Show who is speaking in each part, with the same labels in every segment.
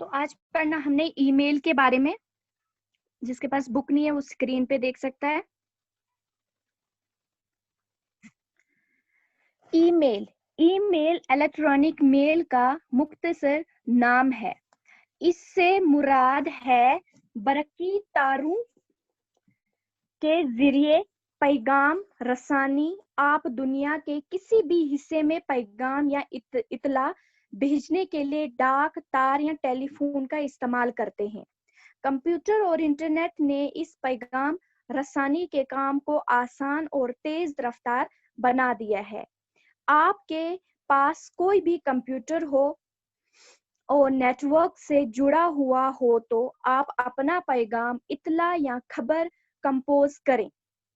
Speaker 1: तो आज पढ़ना हमने ईमेल के बारे में। जिसके पास बुक नहीं है वो स्क्रीन पे देख सकता है। ईमेल ईमेल इलेक्ट्रॉनिक मेल का मुख्तसर नाम है। इससे मुराद है बरकी तारों के जरिए पैगाम रसानी। आप दुनिया के किसी भी हिस्से में पैगाम या इतला भेजने के लिए डाक तार या टेलीफोन का इस्तेमाल करते हैं। कंप्यूटर और इंटरनेट ने इस पैगाम रसानी के काम को आसान और तेज रफ्तार बना दिया है। आपके पास कोई भी कंप्यूटर हो और नेटवर्क से जुड़ा हुआ हो तो आप अपना पैगाम इतला या खबर कंपोज करें।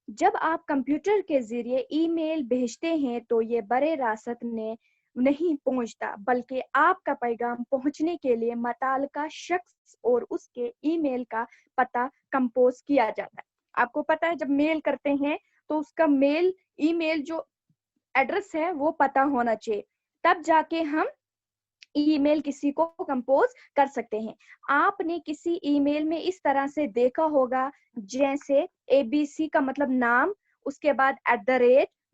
Speaker 1: जब आप कंप्यूटर के जरिए ईमेल भेजते हैं तो ये बड़े रासत ने नहीं पहुंचता, बल्कि आपका पैगाम पहुंचने के लिए मुतल्लिका शख्स और उसके ईमेल का पता कंपोज किया जाता है। आपको पता है जब मेल करते हैं तो उसका मेल ईमेल जो एड्रेस है वो पता होना चाहिए, तब जाके हम ईमेल किसी को कंपोज कर सकते हैं। आपने किसी ईमेल में इस तरह से देखा होगा जैसे ABC का मतलब नाम, उसके बाद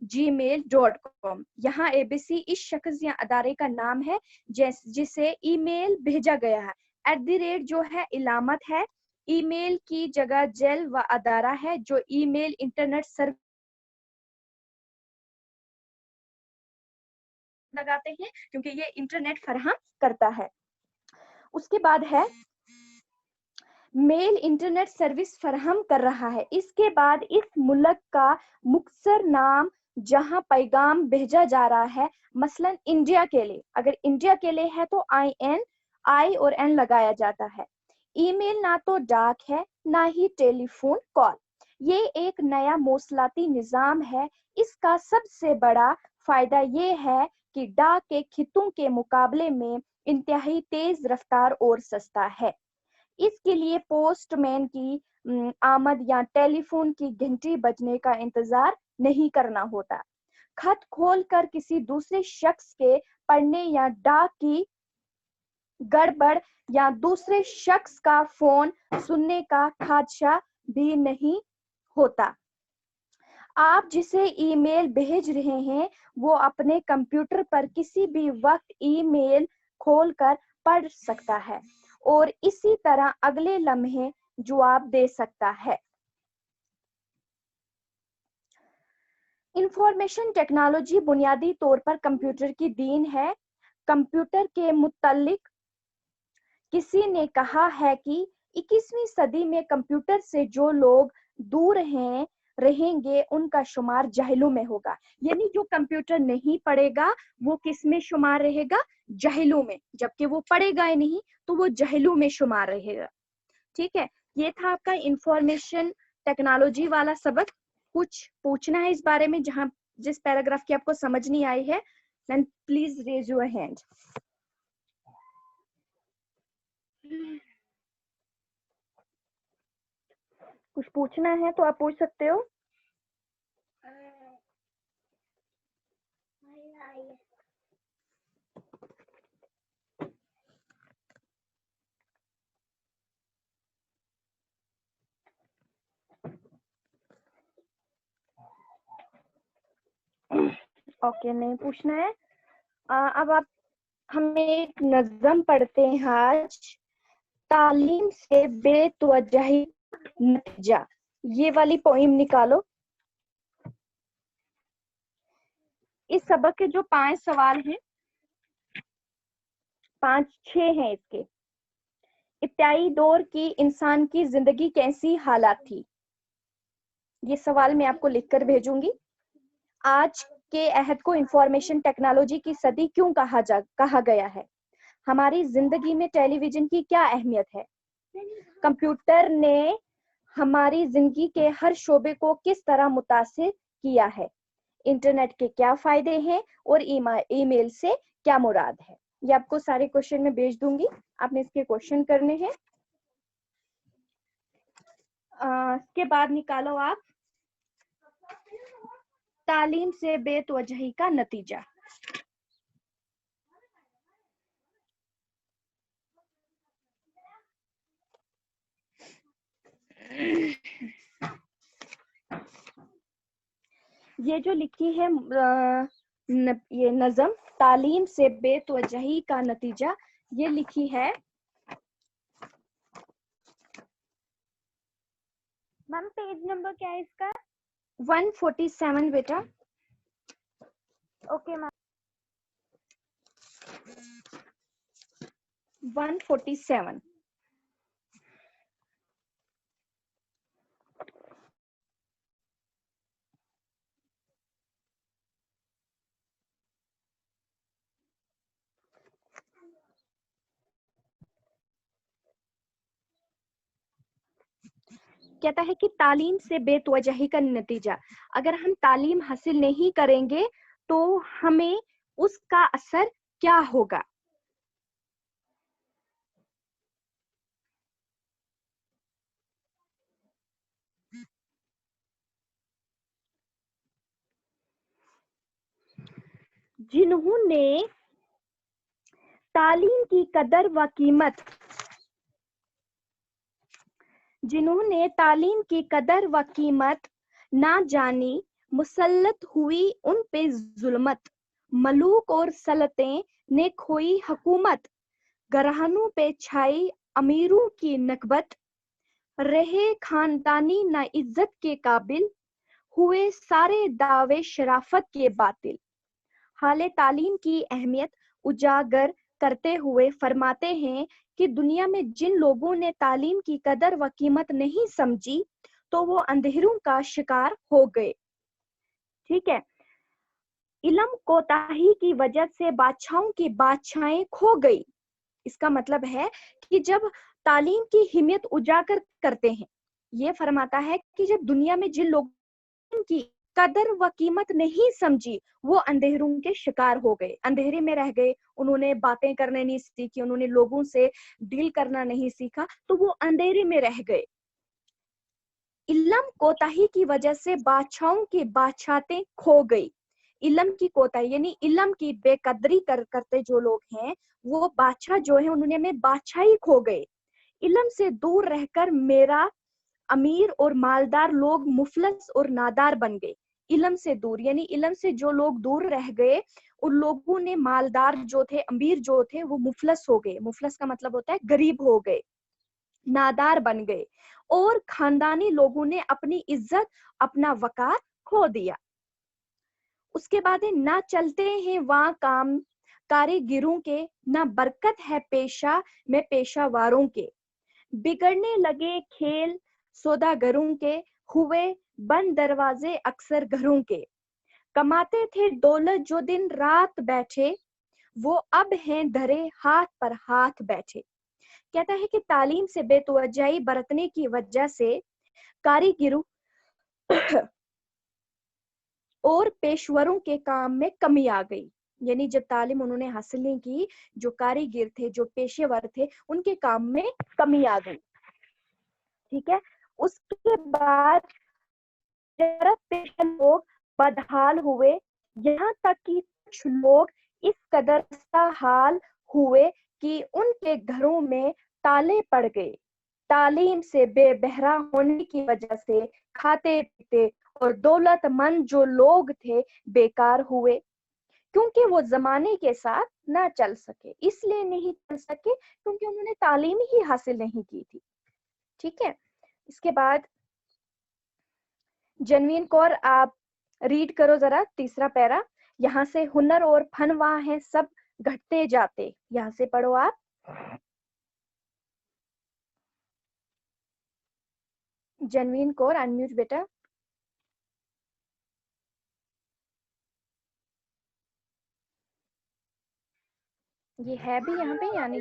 Speaker 1: @gmail.com। यहाँ ABC इस शख्स या अदारे का नाम है जिसे ईमेल भेजा गया है। जो है इलामत है। ईमेल की जगह जेल व अदारा है जो ईमेल इंटरनेट सर्विस लगाते हैं क्योंकि ये इंटरनेट फराहम करता है। उसके बाद है मेल इंटरनेट सर्विस फराहम कर रहा है। इसके बाद इस मुल्क का मुख्तसर नाम जहां पैगाम भेजा जा रहा है, मसलन इंडिया के लिए, अगर इंडिया के लिए है तो I और N लगाया जाता है। ईमेल ना तो डाक है ना ही टेलीफोन कॉल, ये एक नया मौसलाती निजाम है। इसका सबसे बड़ा फायदा ये है कि डाक के खितों के मुकाबले में इंतहाई तेज रफ्तार और सस्ता है। इसके लिए पोस्टमैन की आमद या टेलीफोन की घंटी बजने का इंतजार नहीं करना होता। खत खोलकर किसी दूसरे शख्स के पढ़ने या डाक की गड़बड़ या दूसरे शख्स का फोन सुनने का खदशा भी नहीं होता। आप जिसे ईमेल भेज रहे हैं वो अपने कंप्यूटर पर किसी भी वक्त ईमेल खोलकर पढ़ सकता है और इसी तरह अगले लम्हे जवाब दे सकता है। इंफॉर्मेशन टेक्नोलॉजी बुनियादी तौर पर कंप्यूटर की दीन है। कंप्यूटर के मुतालिक किसी ने कहा है कि 21वीं सदी में कंप्यूटर से जो लोग दूर रहेंगे उनका शुमार जाहिलों में होगा। यानी जो कंप्यूटर नहीं पढ़ेगा वो किस में शुमार रहेगा? जाहिलों में। जबकि वो पढ़ेगा ही नहीं तो वो जाहिलों में शुमार रहेगा। ठीक है, ये था आपका इंफॉर्मेशन टेक्नोलॉजी वाला सबक। कुछ पूछना है इस बारे में जिस पैराग्राफ की आपको समझ नहीं आई है, then please raise your hand. कुछ पूछना है तो आप पूछ सकते हो। ओके, नहीं पूछना है। अब आप हमें एक नज़म पढ़ते हैं आज। तालीम से बेतवजही नतीजा, ये वाली पोइम निकालो। इस सबक के जो 5 सवाल हैं, 5-6 हैं इसके। इब्तिदाई दौर की इंसान की जिंदगी कैसी हालात थी, ये सवाल मैं आपको लिखकर भेजूंगी। आज के अहद को इंफॉर्मेशन टेक्नोलॉजी की सदी क्यों कहा गया है? हमारी जिंदगी में टेलीविजन की क्या अहमियत है? कंप्यूटर ने हमारी जिंदगी के हर शोबे को किस तरह मुतासिर किया है? इंटरनेट के क्या फायदे हैं और ईमेल से क्या मुराद है? ये आपको सारे क्वेश्चन में भेज दूंगी, आपने इसके क्वेश्चन करने हैं। इसके बाद निकालो आप तालीम से बेतवजही का नतीजा। یہ جو لکھی ہے یہ نظم تعلیم سے بے توجہی کا نتیجہ، یہ لکھی ہے
Speaker 2: میم پیج نمبر کیا ہے اس کا؟
Speaker 1: 147 بیٹا.
Speaker 2: Okay ma'am.
Speaker 1: 147. کہتا ہے کہ تعلیم سے بے توجہی کا نتیجہ، اگر ہم تعلیم حاصل نہیں کریں گے تو ہمیں اس کا اثر کیا ہوگا؟ جنہوں نے تعلیم کی قدر و قیمت نہ جانی، مسلط ہوئی ان پہ ظلمت، ملوک اور سلطیں نے کھوئی حکومت، گرہنوں پہ چھائی امیروں کی نکبت، رہے خاندانی نہ عزت کے قابل، ہوئے سارے دعوے شرافت کے باطل. حال تعلیم کی اہمیت اجاگر کرتے ہوئے فرماتے ہیں کہ دنیا میں جن لوگوں نے تعلیم کی قدر و قیمت نہیں سمجھی تو وہ اندھیروں کا شکار ہو گئے. ٹھیک ہے. علم کوتاہی کی وجہ سے بادشاہوں کی بادشاہیں کھو گئی. اس کا مطلب ہے کہ جب تعلیم کی اہمیت اجاگر کرتے ہیں، یہ فرماتا ہے کہ جب دنیا میں جن لوگوں کی قدر و قیمت نہیں سمجھی وہ اندھیروں کے شکار ہو گئے، اندھیرے میں رہ گئے، انہوں نے باتیں کرنے نہیں سیکھی، انہوں نے لوگوں سے ڈیل کرنا نہیں سیکھا تو وہ اندھیرے میں رہ گئے. علم کوتاہی کی وجہ سے بادشاہوں کی بادشاہتیں کھو گئی. علم کی کوتاہی یعنی علم کی بے قدری کرتے جو لوگ ہیں وہ بادشاہ جو ہیں انہوں نے بادشاہی کھو گئے. علم سے دور رہ کر میرا امیر اور مالدار لوگ مفلس اور نادار بن گئے. علم سے دور یعنی علم سے جو لوگ دور رہ گئے ان لوگوں نے مالدار جو تھے، امیر جو تھے وہ مفلس ہو گئے. مفلس کا مطلب ہوتا ہے غریب ہو گئے، نادار بن گئے، اور خاندانی لوگوں نے اپنی عزت، اپنا وقار کھو دیا. اس کے بعد نہ چلتے ہیں وہاں کام کاریگروں کے، نہ برکت ہے پیشہ میں پیشہ واروں کے، بگڑنے لگے کھیل سوداگروں کے، ہوئے بند دروازے اکثر گھروں کے، کماتے تھے دولت جو دن رات بیٹھے، وہ اب ہیں دھرے ہاتھ پر ہاتھ بیٹھے. کہتا ہے کہ تعلیم سے بے توجہی برتنے کی وجہ سے کاریگروں اور پیشوروں کے کام میں کمی آ گئی. یعنی جب تعلیم انہوں نے حاصل نہیں کی، جو کاریگر تھے، جو پیشے ور تھے، ان کے کام میں کمی آ گئی. ٹھیک ہے. اس کے بعد لوگ بدحال ہوئے، یہاں تک کہ کچھ لوگ اس قدر حال ہوئے کہ ان کے گھروں میں تالے پڑ گئے. تعلیم سے بے بہرا ہونے کی وجہ سے کھاتے پیتے اور دولت مند جو لوگ تھے بیکار ہوئے، کیونکہ وہ زمانے کے ساتھ نہ چل سکے. اس لیے نہیں چل سکے کیونکہ انہوں نے تعلیم ہی حاصل نہیں کی تھی. ٹھیک ہے. اس کے بعد جنوین کور آپ ریڈ کرو ذرا تیسرا پیرا. یہاں سے ہنر اور فن وہاں ہیں سب گھٹتے جاتے، یہاں سے پڑھو آپ. جنوین کور انمیوٹ بیٹا. یہ ہے بھی یہاں پہ یعنی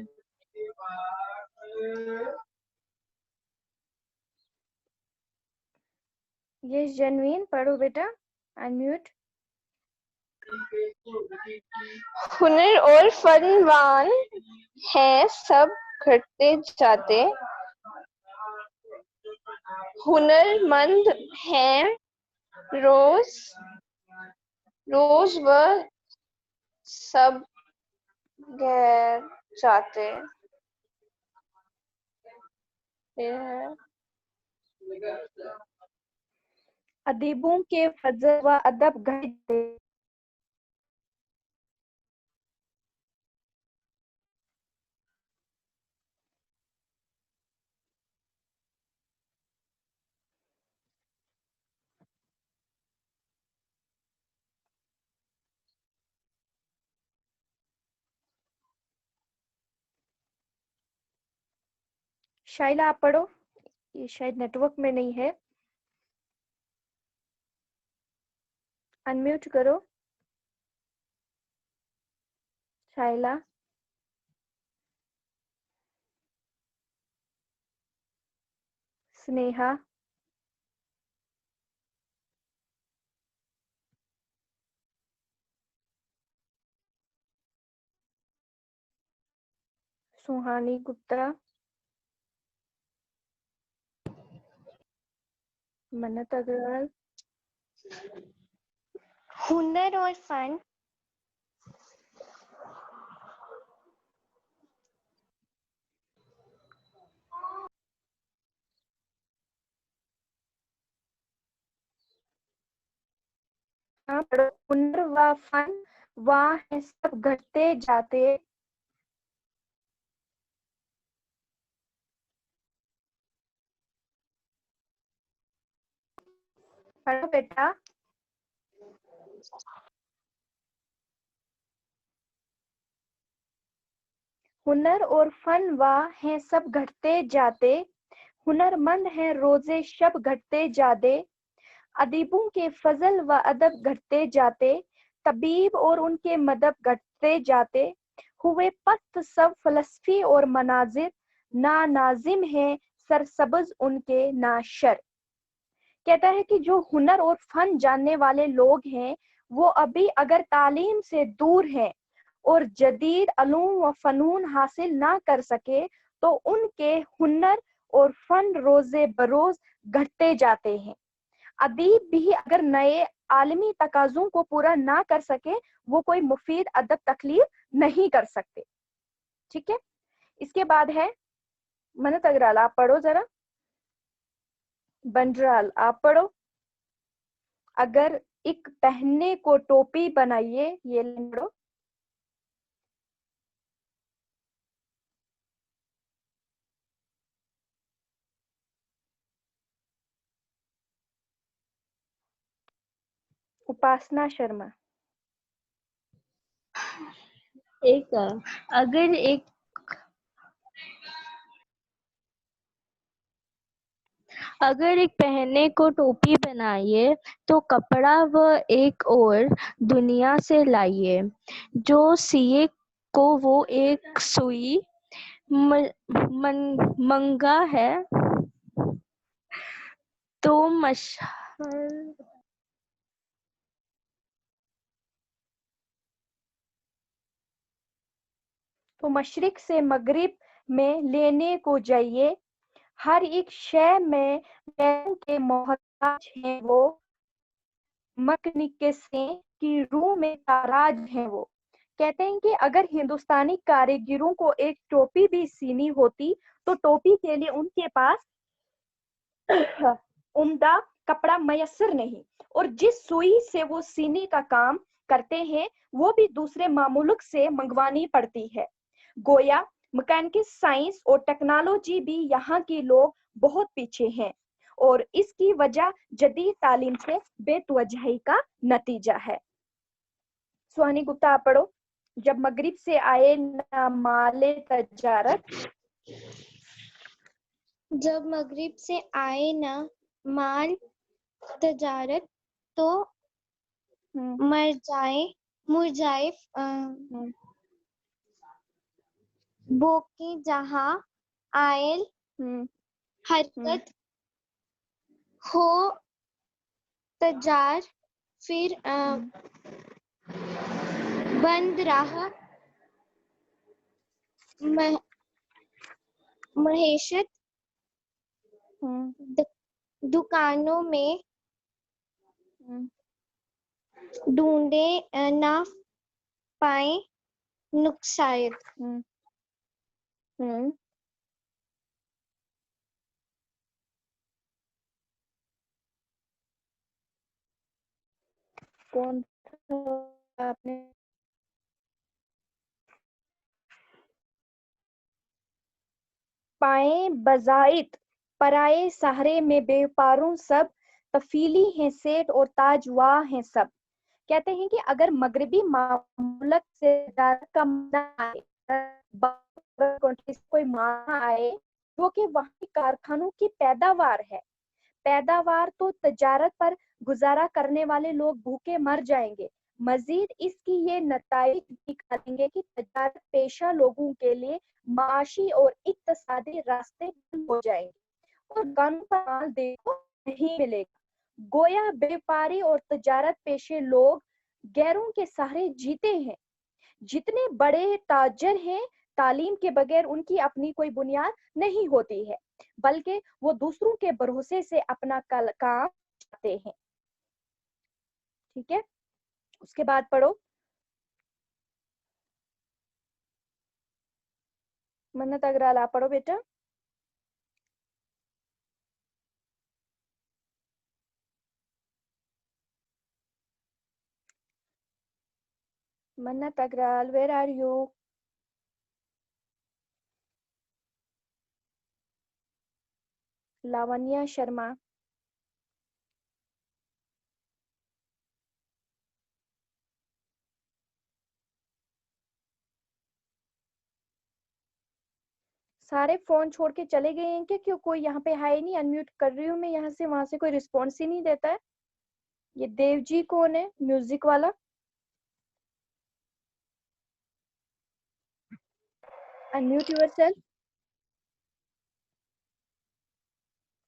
Speaker 1: یہ جنوین پڑھو بیٹا انمیوٹ.
Speaker 3: ہنر اور فنوان ہیں سب گھٹتے جاتے، ہنر مند ہیں روز روز وہ سب گر جاتے.
Speaker 1: अदीबों के फजल व अदब घटे शाइला आप पढ़ो, ये शायद नेटवर्क में नहीं है, अनम्यूट करो शाइला। स्नेहा, सुहानी गुप्ता, मन्नत अग्रवाल,
Speaker 2: हुनर और फन
Speaker 1: हाँ पढ़ो। हुनर व फन वाह है सब घटते जाते, पढ़ो बेटा। हुनर और फन वाह हैं सब घटते जाते, हुनरमंद हैं रोजे शब घटते जाते, अदीबों के फजल व अदब घटते जाते, तबीब और उनके मदब घटते जाते, हुए पस्त सब फलसफी और मनाजिर, ना नाजिम हैं सरसब्ज उनके ना शर। कहता है कि जो हुनर और फन जानने वाले लोग हैं वो अभी अगर तालीम से दूर हैं और जदीद अलूम व फनून हासिल ना कर सके तो उनके हुनर और फन रोजे बरोज घटते जाते हैं। अदीब भी अगर नए आलमी तकाज़ों को पूरा ना कर सके वो कोई मुफीद अदब तकलीफ नहीं कर सकते। ठीक है, इसके बाद है मन्नत अग्रवाल, आप पढ़ो जरा। बंडराल आप पढ़ो। अगर एक पहनने को टोपी बनाइए, ये पढ़ो। उपासना शर्मा।
Speaker 4: एक अगर एक अगर एक पहनने को टोपी बनाइए तो कपड़ा व एक और दुनिया से लाइए, जो सिए को वो एक सुई मंगा है तो
Speaker 1: तो मशरिक से मगरिब में लेने को जाइए, हर एक शय में पैरों के मोहताज हैं वो, मकनिकसे की रूह में ताराज हैं वो। कहते हैं कि अगर हिंदुस्तानी कारीगरों को एक टोपी भी सीनी होती तो टोपी के लिए उनके पास उम्दा कपड़ा मयसर नहीं, और जिस सुई से वो सीने का काम करते हैं वो भी दूसरे मामुल्क से मंगवानी पड़ती है। गोया मैकेनिकल साइंस और टेक्नोलॉजी भी यहाँ के लोग बहुत पीछे हैं और इसकी वजह जदीद तालीम से बेतवजही का नतीजा है। सुहानी गुप्ता आप पढ़ो। जब मगरिब से आए ना माले तजारत,
Speaker 2: जब मगरिब से आए ना माल तजारत तो मुरजाए बोके जहाँ आयल हरकत हो तजार, फिर बंद राह महेशत दुकानों में ढूंढे ना पाए नुक्सायत।
Speaker 1: کون تھا آپ نے؟ پائیں بزائت پرائے سہرے میں بے پاروں سب، تفیلی ہیں سیٹ اور تاجوا ہیں سب. کہتے ہیں کہ اگر مغربی مملک سے کا کوئی مانا آئے جو کہ وہاں کارخانوں کی پیداوار ہے، پیداوار تو تجارت پر گزارا کرنے والے لوگ بھوکے مر جائیں گے. مزید اس کی یہ نتائج دکھائیں گے کہ تجارت پیشہ لوگوں کے لیے معاشی اور اقتصادی راستے بند ہو جائیں گے اور گن پر مال دیکھو نہیں ملے گا. گویا بیپاری اور تجارت پیشے لوگ غیروں کے سہارے جیتے ہیں. جتنے بڑے تاجر ہیں، تعلیم کے بغیر ان کی اپنی کوئی بنیاد نہیں ہوتی ہے، بلکہ وہ دوسروں کے بھروسے سے اپنا کام چلاتے ہیں. ٹھیک ہے، اس کے بعد پڑھو. منت اگرال آپ پڑھو بیٹا. Mannat Agarwal where are you? Lavanya Sharma. سارے فون چھوڑ کے چلے گئے ہیں کہ کیوں؟ کوئی یہاں پہ ہے نہیں؟ انمیوٹ کر رہی ہوں میں یہاں سے، وہاں سے کوئی رسپانس ہی نہیں دیتا ہے. یہ دیو جی کون ہے میوزک والا؟ Unmute yourself.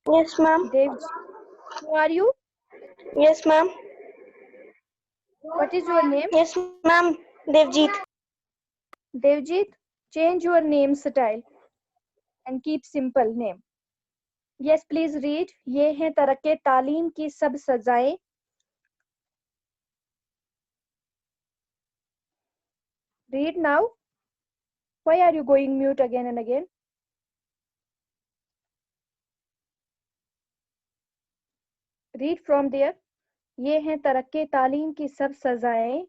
Speaker 3: Yes, ma'am.
Speaker 1: Dev ji, who are you?
Speaker 3: Yes, ma'am.
Speaker 1: What is your name?
Speaker 3: Yes, ma'am. Devjit.
Speaker 1: Devjit, change your name style and keep simple name. Yes, please read. یہ ہیں ترقی تعلیم کی سب سزائیں. Read now. Why are you going mute again and again? Read from there. یہ ہیں ترقی تعلیم کی سب سزائیں.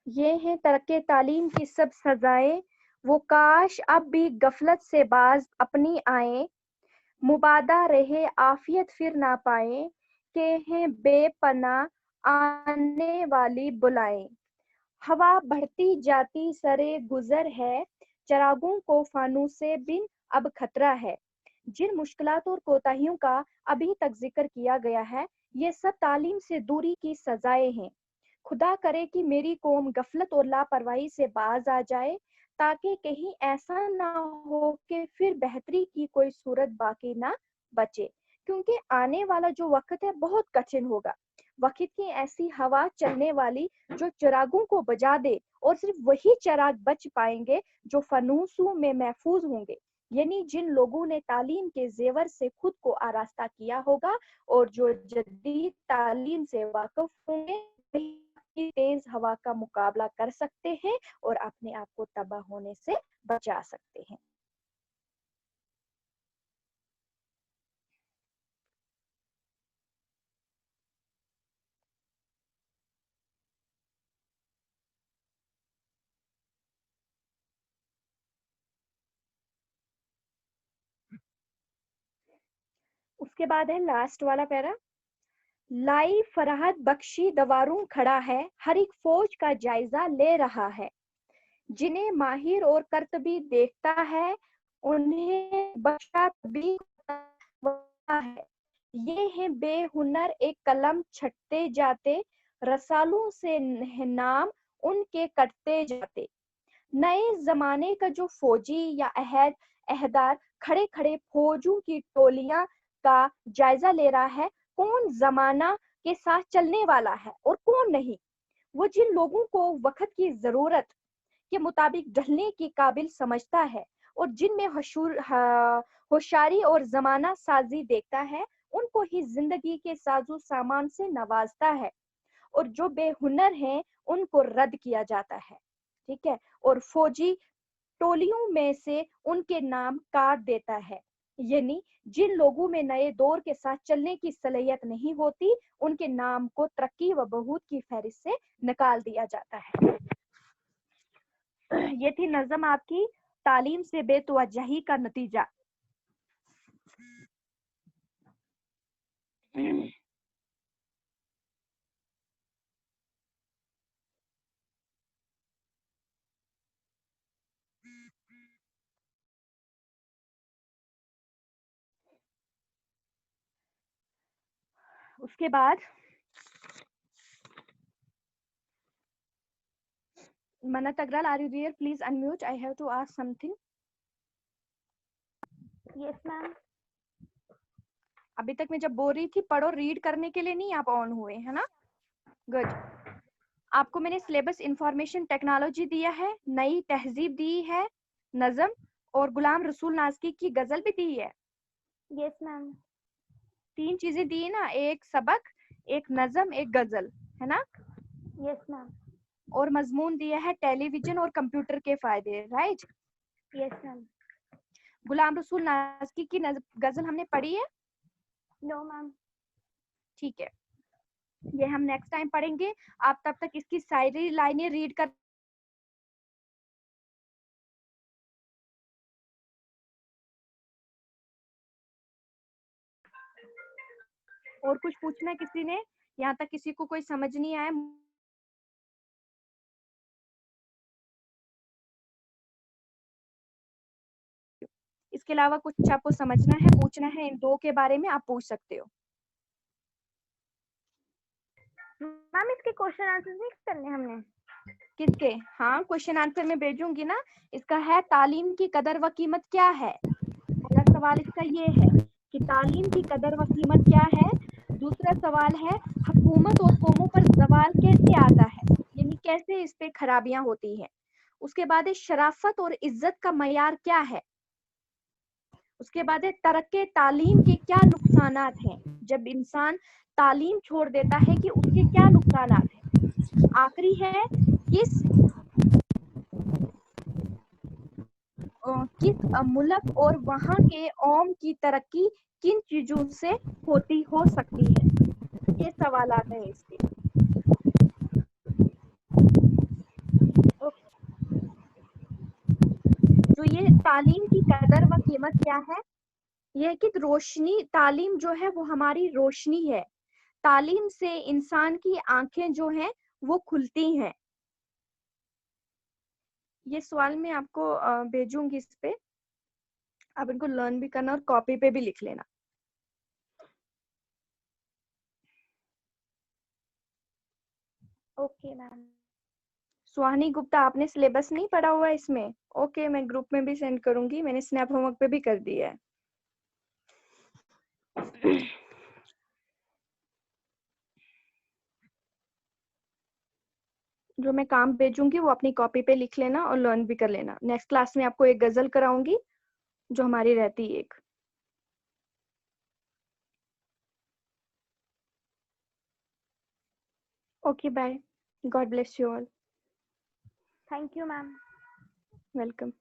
Speaker 1: یہ ہیں ترقی تعلیم کی سب سزائیں، وہ کاش اب بھی غفلت سے باز اپنی آئیں. مبادہ رہے عافیت پھر نہ پائیں، کہ ہیں بے پناہ آنے والی بلائیں. ہوا بڑھتی جاتی سرے گزر ہے، چراغوں کو فانوس سے بن اب خطرہ ہے. جن مشکلات اور کوتاہیوں کا ابھی تک ذکر کیا گیا ہے، یہ سب تعلیم سے دوری کی سزائیں ہیں. خدا کرے کہ میری قوم غفلت اور لاپرواہی سے باز آ جائے، تاکہ کہیں ایسا نہ ہو کہ پھر بہتری کی کوئی صورت باقی نہ بچے. کیونکہ آنے والا جو وقت ہے بہت کٹھن ہوگا. وقت کی ایسی ہوا چلنے والی جو چراغوں کو بجھا دے، اور صرف وہی چراغ بچ پائیں گے جو فانوسوں میں محفوظ ہوں گے، یعنی جن لوگوں نے تعلیم کے زیور سے خود کو آراستہ کیا ہوگا اور جو جدید تعلیم سے واقف ہوں گے، وہی تیز ہوا کا مقابلہ کر سکتے ہیں اور اپنے آپ کو تباہ ہونے سے بچا سکتے ہیں. اس کے بعد ہے لاسٹ والا پیرا. لائی فرحت بخشی دواروں کھڑا ہے، ہر ایک فوج کا جائزہ لے رہا ہے. جنہیں ماہر اور کرتبی دیکھتا ہے، انہیں بخشا بھی ہے. یہ ہیں بے ہنر ایک قلم چھٹتے جاتے، رسالوں سے نام ان کے کٹتے جاتے. نئے زمانے کا جو فوجی یا عہدار کھڑے کھڑے فوجوں کی ٹولیاں کا جائزہ لے رہا ہے، کون زمانہ کے ساتھ چلنے والا ہے اور کون نہیں. وہ جن لوگوں کو وقت کی ضرورت کے مطابق ڈھلنے کی قابل سمجھتا ہے اور جن میں ہوشیاری اور زمانہ سازی دیکھتا ہے، ان کو ہی زندگی کے سازو سامان سے نوازتا ہے، اور جو بے ہنر ہیں ان کو رد کیا جاتا ہے. ٹھیک ہے. اور فوجی टोलियों में से उनके नाम काट देता है। यानी जिन लोगों में नए दौर के साथ चलने की सलाहियत नहीं होती, उनके नाम को तरक्की व बहूत की फहरिस्त से निकाल दिया जाता है। ये थी नज़म आपकी तालीम से बेतवज्जही का नतीजा। उसके बाद Manat Agrawal, are you there? Please unmute. I have to ask something.
Speaker 2: Yes, ma'am.
Speaker 1: अभी तक मैं जब बोल रही थी पढ़ो, रीड करने के लिए नहीं आप ऑन हुए, है ना? गुड। आपको मैंने सिलेबस इंफॉर्मेशन टेक्नोलॉजी दिया है, नई तहजीब दी है, नज़म और गुलाम रसूल नाज़की की गजल भी दी है।
Speaker 2: Yes, ma'am.
Speaker 1: 3 चीजें दी ना, एक सबक, एक नज़म, एक गजल, है ना?
Speaker 2: Yes, ma'am.
Speaker 1: और मजमून दिया है टेलीविजन और कंप्यूटर के फायदे, right?
Speaker 2: Yes, ma'am.
Speaker 1: Ghulam Rasool Nazki की गजल हमने पढ़ी है?
Speaker 2: No, ma'am.
Speaker 1: ठीक है, ये हम नेक्स्ट टाइम पढ़ेंगे। आप तब तक इसकी सारी लाइनें रीड कर और कुछ पूछना है किसी ने? यहाँ तक किसी को कोई समझ नहीं आया? इसके अलावा कुछ आपको समझना है, पूछना है इन 2 के बारे में, आप पूछ सकते हो।
Speaker 2: मैम इसके क्वेश्चन आंसर नहीं करने हमने?
Speaker 1: किसके? हाँ, क्वेश्चन आंसर में भेजूंगी ना। इसका है तालीम की कदर व कीमत क्या है? पहला सवाल इसका ये है कि तालीम की कदर व कीमत क्या है। दूसरा सवाल है हुकूमत और कौमों पर जवाल कैसे आता है, यानी कैसे इस पे खराबियां होती हैं। उसके बाद है शराफत और इज्जत का मयार क्या है। उसके बाद है तरक्के तालीम के क्या नुकसानात हैं, जब इंसान तालीम छोड़ देता है कि उसके क्या नुकसानात हैं। आखिरी है किस मुल्क और वहाँ के कौम की तरक्की किन चीजों से हो सकती है। ये सवालात हैं इसके। जो ये तालीम की कदर व कीमत क्या है, ये है कि रोशनी, तालीम जो है वो हमारी रोशनी है। तालीम से इंसान की आंखें जो हैं वो खुलती हैं। ये सवाल मैं आपको भेजूंगी इस पे, आप इनको लर्न भी करना और कॉपी पे भी लिख लेना।
Speaker 2: Okay ma'am.
Speaker 1: सुहानी गुप्ता, आपने सिलेबस नहीं पढ़ा हुआ इसमें? ओके, मैं ग्रुप में भी सेंड करूंगी, मैंने स्नैप होमवर्क पे भी कर दिया है। जो मैं काम भेजूंगी वो अपनी कॉपी पे लिख लेना और लर्न भी कर लेना। नेक्स्ट क्लास में आपको एक गजल कराऊंगी जो हमारी रहती है एक। Okay, bye, God bless you all.
Speaker 2: Thank you ma'am.
Speaker 1: Welcome.